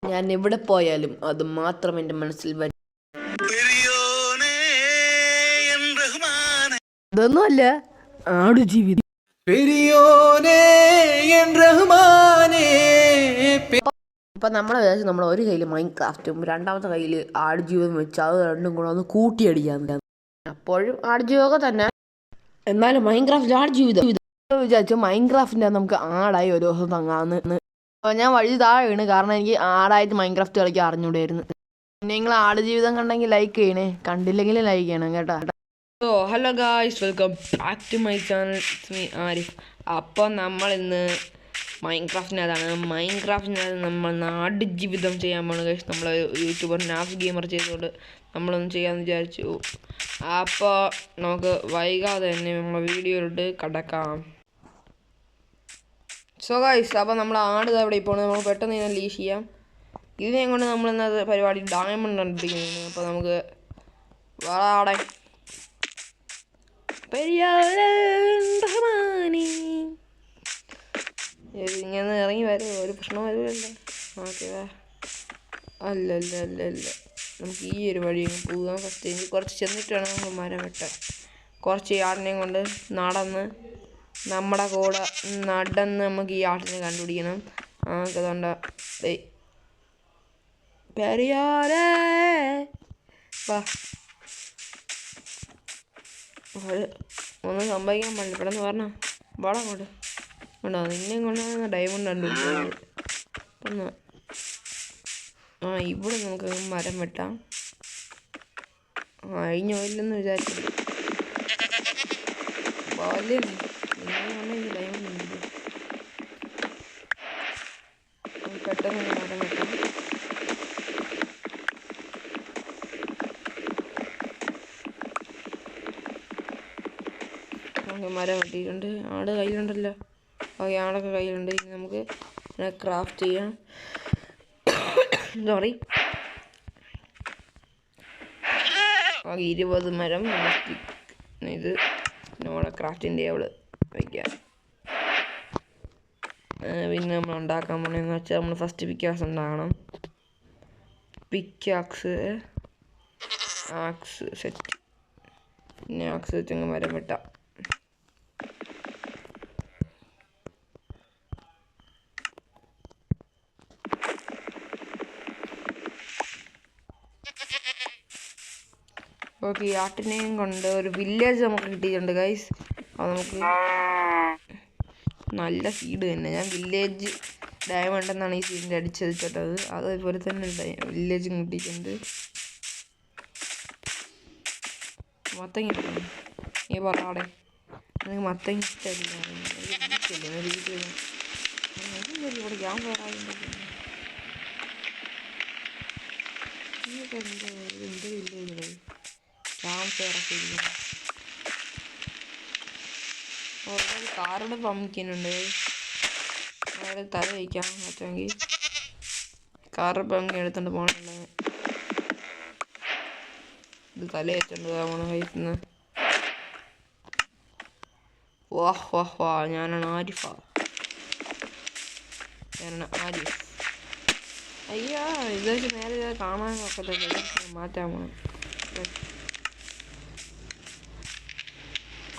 ഞാൻ എവിടെ പോയാലും അത് മാത്രം എൻ്റെ മനസ്സിൽ വരും. അതൊന്നുമല്ല, ആടുജീവിതം. ഇപ്പം നമ്മളെ വിചാരിച്ച് നമ്മൾ ഒരു കയ്യിൽ മൈൻക്രാഫ്റ്റും രണ്ടാമത്തെ കയ്യിൽ ആടുജീവിതം വെച്ച് അത് രണ്ടും കൂടെ ഒന്ന് കൂട്ടിയടിക്കാന്ന്. അപ്പോഴും ആടുജീവിതമൊക്കെ തന്നെ, എന്നാലും മൈൻക്രാഫ്റ്റ് ആടുജീവിതം വിചാരിച്ചു മൈൻക്രാഫ്റ്റിൻ്റെ നമുക്ക് ആടായി ഒരു ദിവസം തങ്ങാന്ന്. അപ്പോൾ ഞാൻ വഴി താഴെ വീണ്, കാരണം എനിക്ക് ആടായിട്ട് മൈൻക്രാഫ്റ്റ് കളിക്കാൻ അറിഞ്ഞൂടായിരുന്നു. പിന്നെ നിങ്ങൾ ആടുജീവിതം കണ്ടെങ്കിൽ ലൈക്ക് ചെയ്യണേ, കണ്ടില്ലെങ്കിലും ലൈക്ക് ചെയ്യണം കേട്ടോ. So hello guys, welcome back to my channel. It's me Arif. അപ്പോൾ നമ്മൾ ഇന്ന് മൈൻക്രാഫ്റ്റിനകത്ത് നമ്മൾ ആടുജീവിതം ചെയ്യാൻ പോകണം ഗൈസ്. നമ്മൾ യൂട്യൂബർ നാഫ് ഗെയിമർ ചെയ്തുകൊണ്ട് നമ്മളൊന്ന് ചെയ്യാമെന്ന് വിചാരിച്ചു. അപ്പോൾ നമുക്ക് വൈകാതെ തന്നെ നമ്മളെ വീഡിയോയിലോട്ട് കടക്കാം. സോ ഗൈസ്, അപ്പോൾ നമ്മൾ ആട് അവിടെ ഇപ്പോൾ നമുക്ക് പെട്ടെന്ന് ഇതിനെ ലീഷ് ചെയ്യാം. ഇതിനെ കൊണ്ട് നമ്മൾ ഇന്നത് പരിപാടി ഡയമണ്ട് കണ്ടിരിക്കുന്നത്. അപ്പോൾ നമുക്ക് വളരെ ഇങ്ങനെ ഇറങ്ങി വരും, ഒരു പ്രശ്നം വരുമല്ലോ. ഓക്കെ, അല്ല നമുക്ക് ഈ ഒരു വഴി പോകാൻ. ഫസ്റ്റ് എനിക്ക് കുറച്ച് ചെന്നിട്ട് വേണം നമുക്ക് മരം വെട്ടാൻ. കുറച്ച് ഈ ആടിനെയും കൊണ്ട് നടന്ന് നമ്മുടെ കൂടെ നടന്ന് നമുക്ക് ഈ ആട്ടിനെ കണ്ടുപിടിക്കണം. അതുകൊണ്ട് പെരിയാരേ വാ, ഒന്നും സംഭവിക്കാൻ പാടില്ല. പെട്ടെന്ന് പറഞ്ഞ വാടാ അങ്ങോട്ട്. ഉണ്ടോ നിന്നെ കൊണ്ടാണ് ഡയമണ്ട് കണ്ടുപിടിച്ചത്. ഒന്ന് ഇവിടെ നമുക്ക് മരം വെട്ടാം. അഴിഞ്ഞോയില്ലെന്ന് വിചാരിച്ചു. ഡയമണ്ട് ഉണ്ട്. പെട്ടെന്ന് മരം വെട്ടാം. നമുക്ക് മരം വെട്ടിയിട്ടുണ്ട്. ആട് കയ്യിലുണ്ടല്ലോ. ഓക്കെ, ആടൊക്കെ കയ്യിലുണ്ട്. ഇനി നമുക്ക് ക്രാഫ്റ്റ് ചെയ്യാം. സോറി, 20 മരം ഇത് നമ്മുടെ ക്രാഫ്റ്റിൻ്റെ അവിടെ വയ്ക്കാം. പിന്നെ നമ്മൾ ഉണ്ടാക്കാൻ പോണെന്ന് വെച്ചാൽ നമ്മൾ ഫസ്റ്റ് പിക്കാക്സ് ഉണ്ടാക്കണം. Pickaxe set. പിന്നെ ആക്സ് വെച്ചങ്ങ് മരം വെട്ടാം. ഓക്കെ, ഈ ആട്ടിനെയും കൊണ്ട് ഒരു വില്ലേജ് നമുക്ക് കിട്ടിയിട്ടുണ്ട് ഗൈസ്. അത് നമുക്ക് നല്ല സീഡ് തന്നെ. ഞാൻ വില്ലേജ് ഡയമണ്ട് എന്നാണ് ഈ സീഡിൻ്റെ അടിച്ചത് കേട്ടത്. അതേപോലെ തന്നെ വില്ലേജും കിട്ടിയിട്ടുണ്ട്. മത്തങ്ങ കിട്ടണം. നീ പറയാടെ എനിക്ക് മത്തങ്ങ ഇഷ്ടമില്ല. ഇവിടെ ഞാൻ പറയാറുണ്ട്. എന്ത് വില്ലേജ് കാറുടെ പമ്പിക്കുന്നുണ്ട്. അതായത് തല വയ്ക്കാം പറ്റുമെങ്കിൽ. കാറ് പമ്പി എടുത്തോണ്ട് പോകണല്ലേ. ഇത് തല വെച്ചോണ്ട് പോകണം കഴിക്കുന്ന. വാഹ് ഞാനാണ് ആരിഫ്. അയ്യാ, ഇത് വെച്ച് നേരെ കാണാൻ നോക്കത്തില്ല. മാറ്റാൻ പോണം.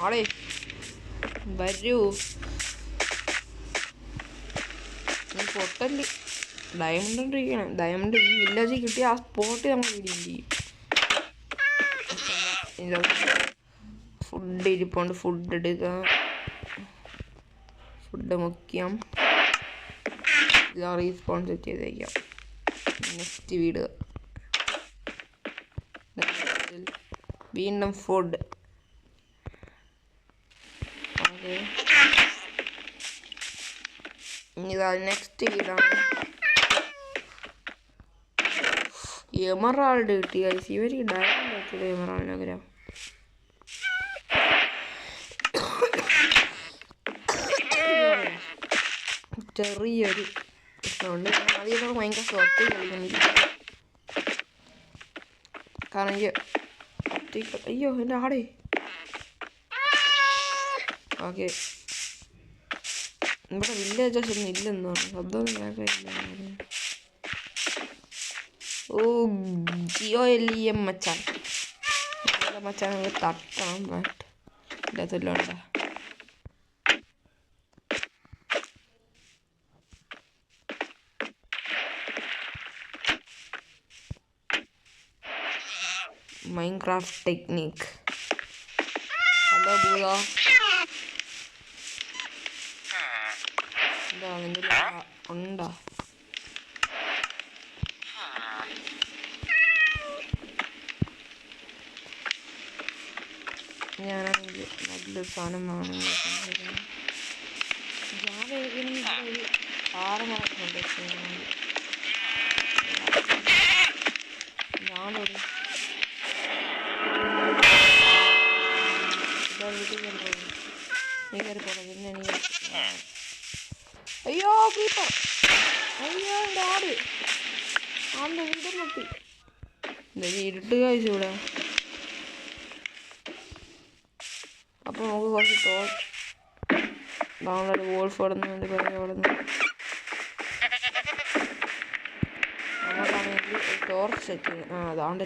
ആളെ വരൂ, നീ പൊട്ടല്. ഡയമണ്ട് കൊണ്ടിരിക്കണം. ഡയമണ്ട് ഈ വില്ലേജിൽ കിട്ടിയ ആ സ്പോട്ട് നമ്മൾ വീഡിയോ ചെയ്യും. ഫുഡ് ഇരിപ്പുണ്ട്, ഫുഡ് എടുക്കാം. ഫുഡ് മുഖ്യം. റീസ്പോൺ സെറ്റ് ചെയ്തേക്കാം. നെക്സ്റ്റ് വീട് വീണ്ടും ഫുഡ്. ഇതാ നെക്സ്റ്റ് വീടാണ്. എമറാൾഡ് കിട്ടി ഗൈസ്. ഇവർ ഡയമണ്ട് വെച്ചത് എമറാൾഡിനകരം. ചെറിയൊരു പ്രശ്നമുണ്ട്. ആദ്യമൊക്കെ ഭയങ്കര സ്വത്ത് കളിക്കുന്നില്ല. കാരണം അയ്യോ എൻ്റെ ആടേ. ഓക്കെ, ഇവിടെ വില്ലേജസ് ഒന്നും ഇല്ലെന്ന് പറഞ്ഞു. ശബ്ദമൊന്നും കേൾക്കില്ല. ഓ ജിയോ LEM മച്ചാൻ. മച്ചാൻ നമുക്ക് തട്ടണം. ബട്ട് ഇല്ലാത്തല്ലോ ഉണ്ടോ. Minecraft technique. ഹലോ ഭൂത, എന്താ നിന്റെ ഉണ്ടോ? ഞാനാണെങ്കിൽ നല്ലൊരു സാധനം വാങ്ങുന്നു. ഒരു പാറമാക്കുന്നുണ്ട്. ഞാനൊരു അയ്യോ കീപ്പർ, അയ്യോ എൻ്റെ ആട് ആടിൻ്റെ വീണ്ടും മുട്ടി. എന്തായാലും ഇരുട്ട് കാഴ്ച ഇവിടെ. അപ്പോൾ നമുക്ക് കുറച്ച് ഡൗൺലോഡ് വോൾഫ് അവിടെ നിന്ന് പറയാം. അവിടെ നിന്ന് നമുക്കാണെങ്കിൽ ഒരു ടോർച്ച് സെറ്റ് ചെയ്യാം. അതാണ്ട്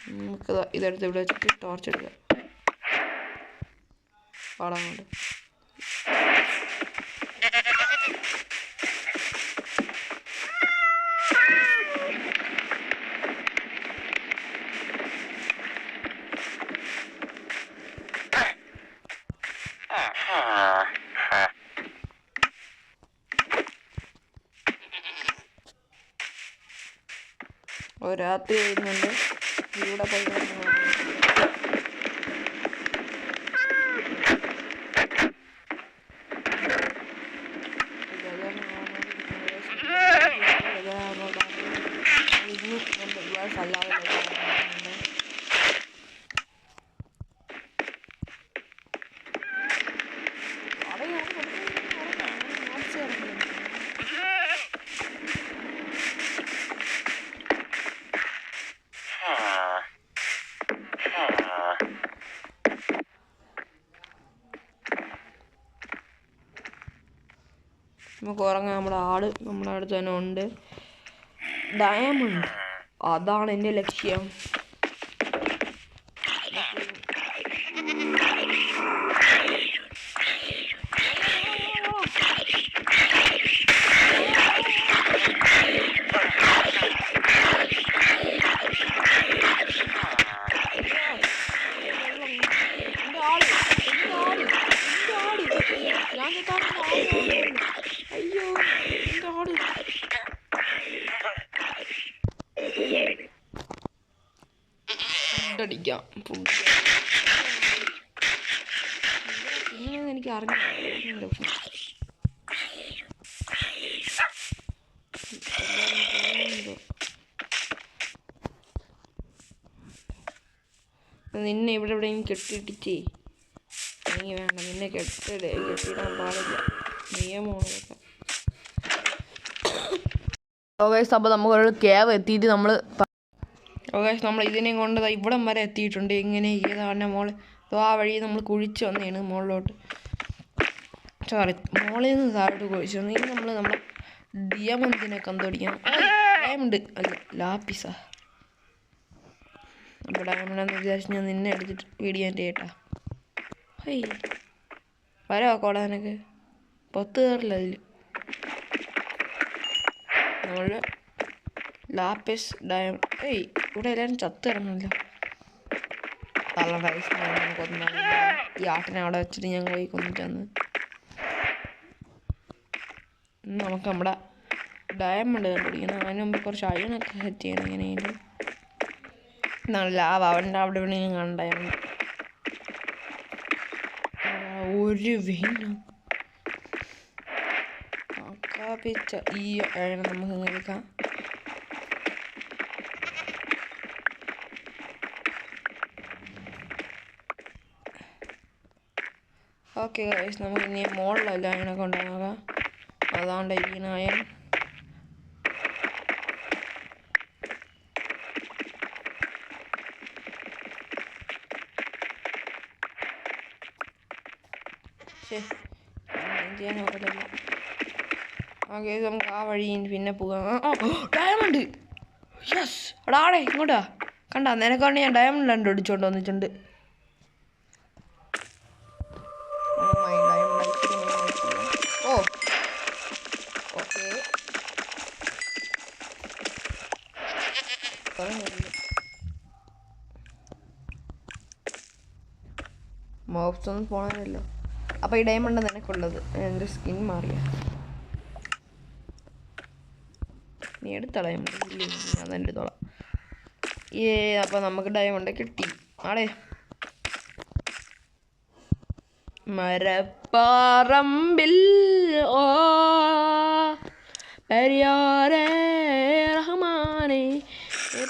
നമുക്ക് ഇതെടുത്ത് ഇവിടെ വെച്ചിട്ട് ടോർച്ച് എടുക്കാം. പാടാൻ കൊണ്ട് രാത്രി ചെയ്യുന്നുണ്ട്. ഇവിടെ പോയി നമുക്ക് ഉറങ്ങാൻ. നമ്മുടെ ആട് നമ്മുടെ അടുത്ത് തന്നെ ഉണ്ട്. ഡയമണ്ട്, അതാണ് എൻ്റെ ലക്ഷ്യം. അയ്യോ എൻ്റെ ആട് ഫുഡടിക്കാം. പിന്നെന്ന് എനിക്ക് അറിഞ്ഞില്ല. നിന്നെ ഇവിടെ എവിടെയും കെട്ടിയിട്ടിച്ചേ. എനിക്ക് വേണ്ട, നിന്നെ കെട്ടിയിടാൻ പാടില്ല, നിയമമാണ് കേട്ടോ. അപ്പോൾ നമുക്കൊരു കേവ് എത്തിയിട്ട് നമ്മൾ ഇതിനെയും കൊണ്ട് ഇവിടം വരെ എത്തിയിട്ടുണ്ട്. എങ്ങനെ ഏതാണ് മോള് ആ വഴി നമ്മൾ കുഴിച്ച് വന്നതാണ് മുകളിലോട്ട്. സോറി, മോളിൽ നിന്ന് താഴോട്ട് കുഴിച്ച് വന്നു. ഇനി നമ്മുടെ ഡയമണ്ടിനെ കണ്ടുപിടിക്കണം. ഡയമണ്ട് അല്ല, ലാപ്പിസാ. അപ്പോൾ ഡയമണ്ടെന്ന് വിചാരിച്ച് ഞാൻ നിന്നെ എടുത്തിട്ട് വീഡിയോ എൻ്റെ കേട്ടാ. ഹൈ വരാ കോടാനൊക്കെ 10 കയറില്ല അതിൽ. നമ്മൾ ലാപ്പിസ് ഡയമണ്ട്. ഇവിടെ എല്ലാവരും ചത്ത് കിടന്നല്ലോ. കൊന്ന ഈ ആട്ടിനെ അവിടെ വെച്ചിട്ട് ഞാൻ പോയി കൊന്നിട്ട് വന്ന്. നമുക്ക് നമ്മുടെ ഡയമണ്ട് കണ്ടുപിടിക്കണം. അതിന് മുമ്പ് കുറച്ച് അയണൊക്കെ സെറ്റ് ചെയ്യണം. എങ്ങനെയായാലും ലാവ അവൻ്റെ അവിടെ എവിടെയും കാണും ഡയമണ്ട്. ഒരു വെയിനും കാപ്പിച്ച ഈ അയണ നമുക്ക് എടുക്കാം. ഓക്കെ ഗൈസ്, നമുക്ക് ഇനി മുകളിലല്ല അയണൊക്കെ ഉണ്ടാകാം. അതാണ്ട് ഇരിക്കുന്ന അയൺ. ചെയ്യാൻ നോക്കത്തില്ല. ഓക്കെ നമുക്ക് ആ വഴി പിന്നെ പോകാം. Diamond, yes. എടാ ആടെ ഇങ്ങോട്ടാ, കണ്ടാ നിനക്കാണ്ട് ഞാൻ ഡയമണ്ട് കണ്ടുപിടിച്ചോണ്ട് വന്നിട്ടുണ്ട്. ഓ ഓക്കെ, മോബ്സ് ഒന്നും പോകാനല്ലോ. അപ്പോൾ ഈ ഡയമണ്ട് നിനക്കുള്ളത്. എൻ്റെ സ്കിൻ മാറിയ നീ എടുത്ത ഡയമണ്ട് ഞാൻ തന്നെ എടുത്തോളാം. അപ്പോൾ നമുക്ക് ഡയമണ്ട് കിട്ടി. ആടെ മരപ്പാറമ്പിൽ ഓ പെരിയോരേ റഹ്മാനേ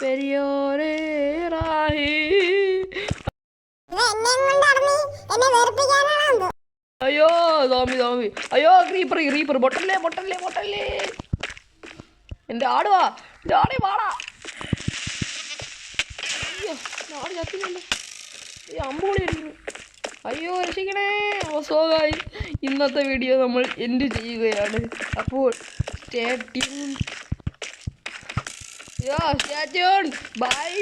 പെരിയോരേ റാഹി. അയ്യോ തോമി, അയ്യോ ക്രീപ്പർ പൊട്ടല്ലേ. എൻ്റെ ആടുവാ, എൻ്റെ ആടേ വാടാ. അയ്യോ ആട് ചത്തില്ലല്ലോ, അമ്പൂളി അടിക്കുന്നു. അയ്യോ രക്ഷിക്കണേ. സോ ഗൈസ്, ഇന്നത്തെ വീഡിയോ നമ്മൾ എൻഡ് ചെയ്യുകയാണ്. അപ്പോൾ സ്റ്റേ ട്യൂൺ. ബൈ.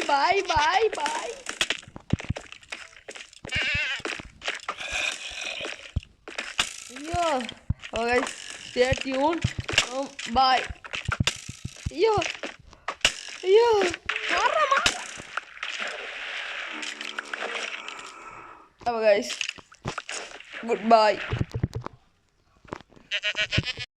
അയ്യോ ഗൈസ്, സ്റ്റേ ട്യൂൺ. ബൈ. അയ്യോ അപ്പോൾ ഗൈസ്, ഗുഡ് ബൈ.